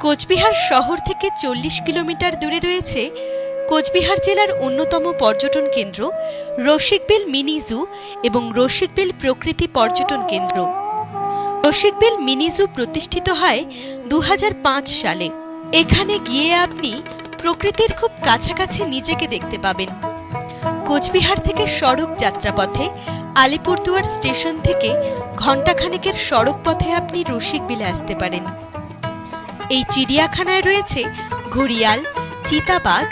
কোচবিহার শহর থেকে ৪০ কিলোমিটার দূরে রয়েছে কোচবিহার জেলার অন্যতম পর্যটন কেন্দ্র রসিকবিল মিনি জু এবং রসিকবিল প্রকৃতি পর্যটন কেন্দ্র। রসিকবিল মিনি জু প্রতিষ্ঠিত হয় ২০০৫ সালে। এখানে গিয়ে আপনি প্রকৃতির খুব কাছাকাছি নিজেকে দেখতে পাবেন। কোচবিহার থেকে সড়ক যাত্রাপথে আলিপুরদুয়ার স্টেশন থেকে ঘণ্টাখানেকের সড়ক পথে আপনি রসিকবিলে আসতে পারেন। এই চিড়িয়াখানায় রয়েছে ঘড়িয়াল, চিতাবাঘ,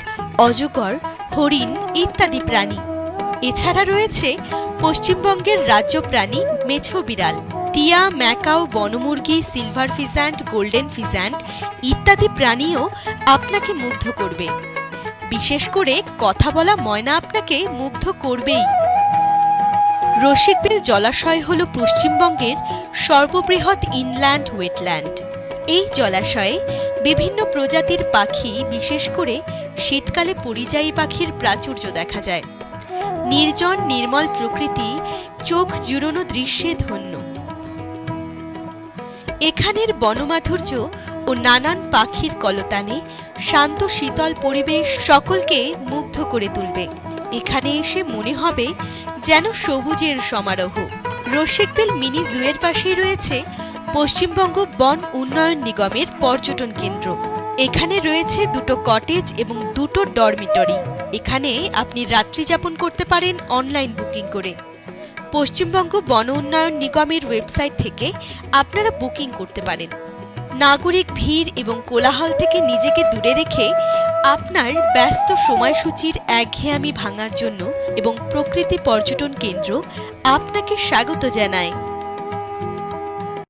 অজগর, হরিণ ইত্যাদি প্রাণী। এছাড়া রয়েছে পশ্চিমবঙ্গের রাজ্য প্রাণী মেছো বিড়াল, টিয়া, ম্যাকাও, বনমুরগি, সিলভার ফিজ্যান্ট, গোল্ডেন ফিজ্যান্ট ইত্যাদি প্রাণীও আপনাকে মুগ্ধ করবে। বিশেষ করে কথা বলা ময়না আপনাকে মুগ্ধ করবেই। রসিকবিল জলাশয় হল পশ্চিমবঙ্গের সর্ববৃহৎ ইনল্যান্ড ওয়েটল্যান্ড। এই জলাশয়ে বিভিন্ন প্রজাতির পাখি, বিশেষ করে শীতকালে পরিযায়ী পাখির প্রাচুর্য দেখা যায়। নির্জন নির্মল প্রকৃতি চোখ জুড়োনো দৃশ্যে ধন্য। এখানের বনমাধুর্য ও নানান পাখির কলতানে শান্ত শীতল পরিবেশ সকলকে মুগ্ধ করে তুলবে। এখানে এসে মনে হবে যেন সবুজের সমারোহ। রসিকবিল মিনি জুয়ের পাশেই রয়েছে পশ্চিমবঙ্গ বন উন্নয়ন নিগমের পর্যটন কেন্দ্র। এখানে রয়েছে দুটো কটেজ এবং দুটো ডরমিটরি। এখানে আপনি রাত্রি যাপন করতে পারেন অনলাইন বুকিং করে। পশ্চিমবঙ্গ বন উন্নয়ন নিগমের ওয়েবসাইট থেকে আপনারা বুকিং করতে পারেন। নাগরিক ভিড় এবং কোলাহল থেকে নিজেকে দূরে রেখে আপনার ব্যস্ত সময়সূচির একঘেয়েমি ভাঙার জন্য এবং প্রকৃতি পর্যটন কেন্দ্র আপনাকে স্বাগত জানায়।